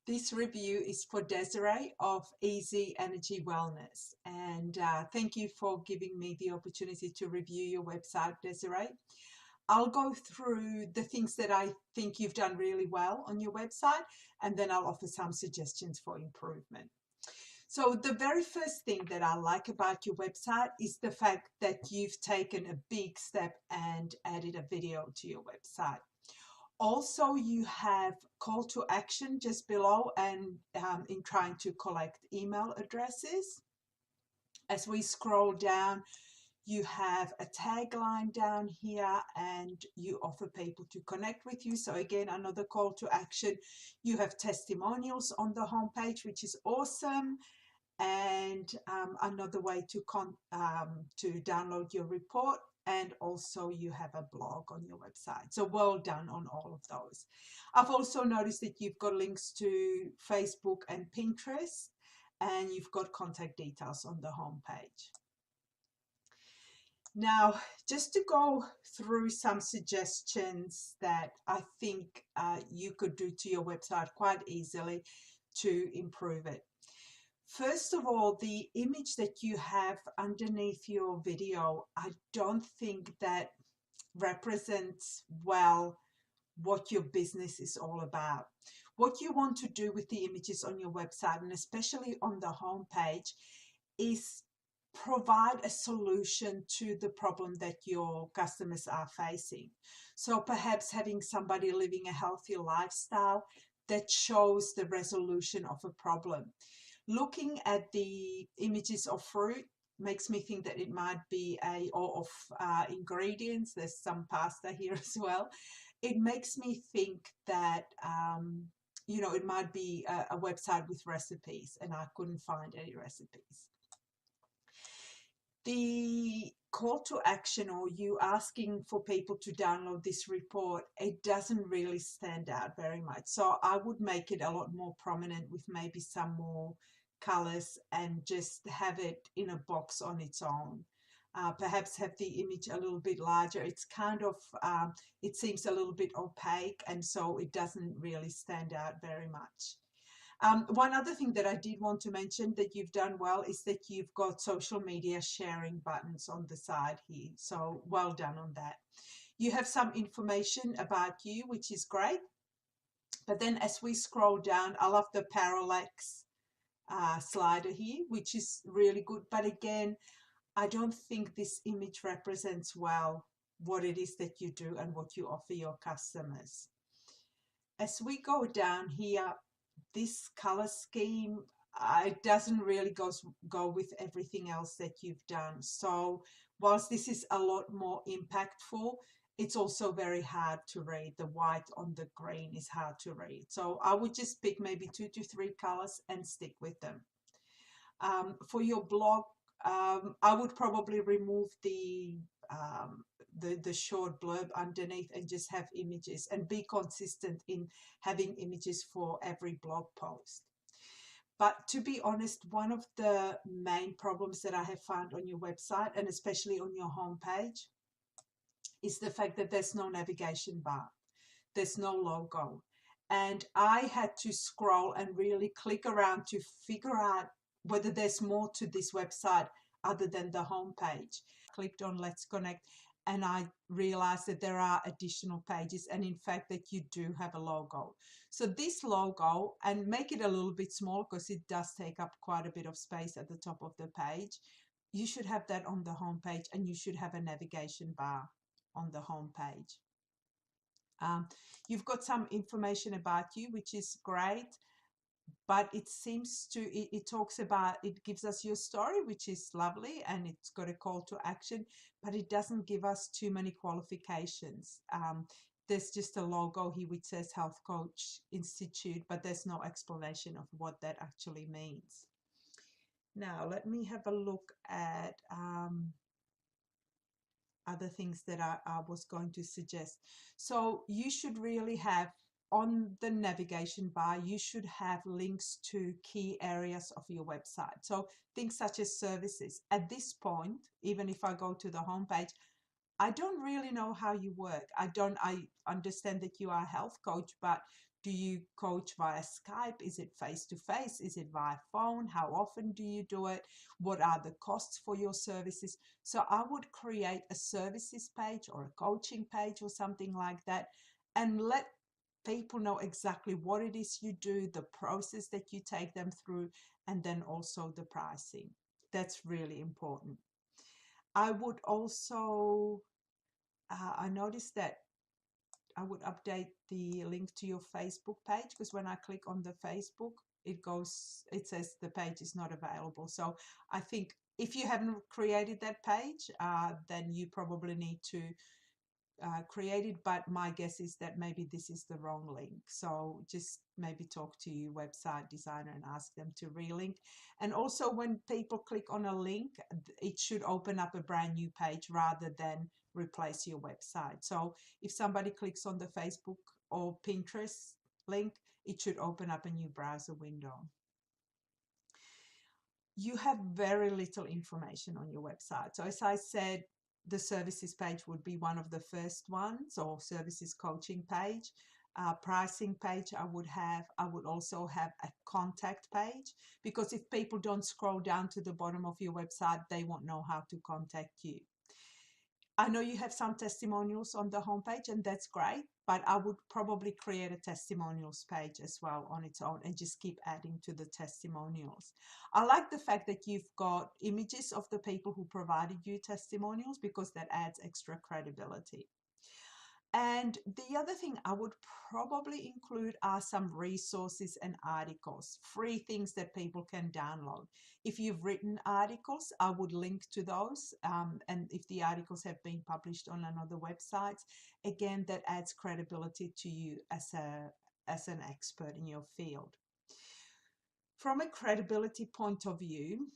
This review is for Desiree of Easy Energy Wellness. And thank you for giving me the opportunity to review your website, Desiree. I'll go through the things that I think you've done really well on your website, and then I'll offer some suggestions for improvement. So the very first thing that I like about your website is the fact that you've taken a big step and added a video to your website. Also, you have call to action just below and in trying to collect email addresses. As we scroll down, you have a tagline down here and you offer people to connect with you. So again, another call to action. You have testimonials on the homepage, which is awesome. And another way to download your report, and also you have a blog on your website. So well done on all of those. I've also noticed that you've got links to Facebook and Pinterest, and you've got contact details on the homepage. Now, just to go through some suggestions that I think you could do to your website quite easily to improve it. First of all, the image that you have underneath your video, I don't think that represents well what your business is all about. What you want to do with the images on your website, and especially on the home page, is provide a solution to the problem that your customers are facing. So perhaps having somebody living a healthy lifestyle that shows the resolution of a problem. Looking at the images of fruit makes me think that it might be or of ingredients. There's some pasta here as well. It makes me think that it might be a website with recipes, and I couldn't find any recipes. The call to action, or you asking for people to download this report, it doesn't really stand out very much. So I would make it a lot more prominent with maybe some more colors and just have it in a box on its own. Perhaps have the image a little bit larger. It's kind of, it seems a little bit opaque, and so it doesn't really stand out very much. One other thing that I did want to mention that you've done well is that you've got social media sharing buttons on the side here. So well done on that. You have some information about you, which is great. But then as we scroll down, I love the parallax slider here, which is really good. But again, I don't think this image represents well what it is that you do and what you offer your customers. As we go down here, this color scheme, it doesn't really go with everything else that you've done. So whilst this is a lot more impactful, it's also very hard to read. The white on the green is hard to read. So I would just pick maybe 2 to 3 colors and stick with them. For your blog, I would probably remove the short blurb underneath and just have images, and be consistent in having images for every blog post. But to be honest, one of the main problems that I have found on your website, and especially on your homepage, is the fact that there's no navigation bar. There's no logo. And I had to scroll and really click around to figure out whether there's more to this website other than the homepage. Clicked on Let's Connect, and I realized that there are additional pages, and in fact that you do have a logo. So this logo, and make it a little bit small because it does take up quite a bit of space at the top of the page. You should have that on the home page, and you should have a navigation bar on the home page. You've got some information about you, which is great, but it seems to, it talks about, it gives us your story, which is lovely, and it's got a call to action, but it doesn't give us too many qualifications. There's just a logo here which says Health Coach Institute, but there's no explanation of what that actually means. Now, let me have a look at other things that I was going to suggest. So you should really have, on the navigation bar, you should have links to key areas of your website. So things such as services. At this point, even if I go to the homepage, I don't really know how you work. I understand that you are a health coach, but Do you coach via Skype? Is it face to face? Is it via phone? How often do you do it? What are the costs for your services? So I would create a services page or a coaching page or something like that, and let people know exactly what it is you do, the process that you take them through, and then also the pricing. That's really important. I would also, I noticed that I would update the link to your Facebook page, because when I click on the Facebook, it says the page is not available. So I think if you haven't created that page, then you probably need to created, but my guess is that maybe this is the wrong link. So just maybe talk to your website designer and ask them to relink. And also, when people click on a link, it should open up a brand new page rather than replace your website. So if somebody clicks on the Facebook or Pinterest link, it should open up a new browser window. You have very little information on your website. So as I said, the services page would be one of the first ones, or services coaching page. Pricing page I would also have a contact page, because if people don't scroll down to the bottom of your website, they won't know how to contact you. I know you have some testimonials on the homepage, and that's great, but I would probably create a testimonials page as well on its own and just keep adding to the testimonials. I like the fact that you've got images of the people who provided you testimonials, because that adds extra credibility. And the other thing I would probably include are some resources and articles, free things that people can download. If you've written articles, I would link to those. And if the articles have been published on another website, again, that adds credibility to you as an expert in your field. From a credibility point of view,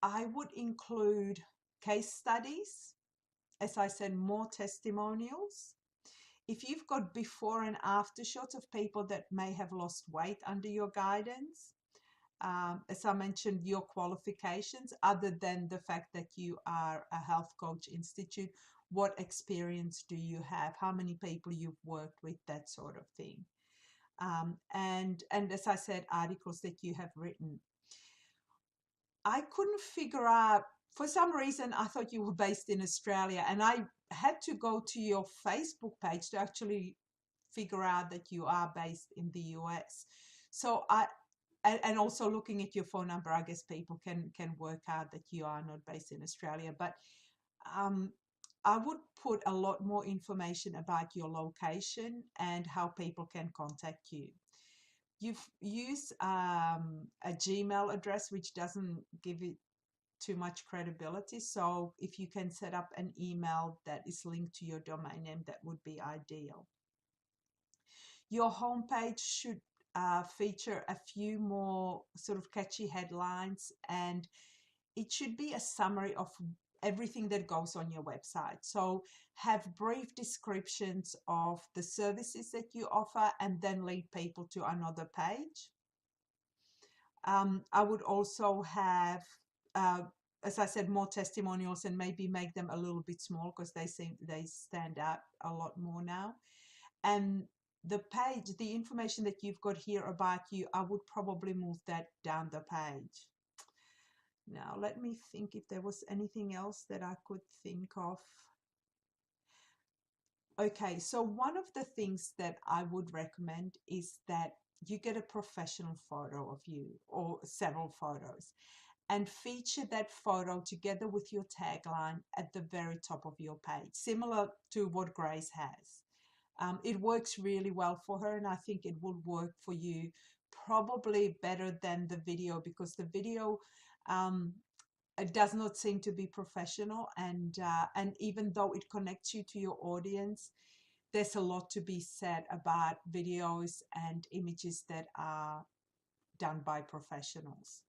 I would include case studies, as I said, more testimonials. If you've got before and after shots of people that may have lost weight under your guidance, as I mentioned, your qualifications, other than the fact that you are a Health Coach Institute, what experience do you have? How many people you've worked with, that sort of thing. And as I said, articles that you have written. I couldn't figure out, for some reason, I thought you were based in Australia, and I had to go to your Facebook page to actually figure out that you are based in the US. So and also looking at your phone number, I guess people can work out that you are not based in Australia. But I would put a lot more information about your location and how people can contact you. You've used a Gmail address, which doesn't give it too much credibility. So if you can set up an email that is linked to your domain name, that would be ideal. Your homepage should feature a few more sort of catchy headlines, and it should be a summary of everything that goes on your website. So have brief descriptions of the services that you offer, and then lead people to another page. I would also have, as I said, more testimonials, and maybe make them a little bit small, because they stand out a lot more now. And the page, the information that you've got here about you, I would probably move that down the page. Now, let me think if there was anything else that I could think of. Okay, so one of the things that I would recommend is that you get a professional photo of you, or several photos, and feature that photo together with your tagline at the very top of your page, similar to what Grace has. It works really well for her, and I think it will work for you probably better than the video, because the video it does not seem to be professional, and even though it connects you to your audience, there's a lot to be said about videos and images that are done by professionals.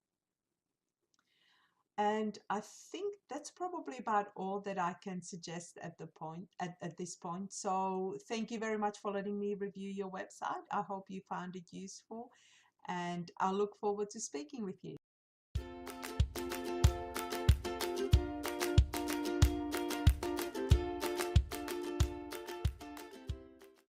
And I think that's probably about all that I can suggest at this point. So thank you very much for letting me review your website. I hope you found it useful, and I look forward to speaking with you.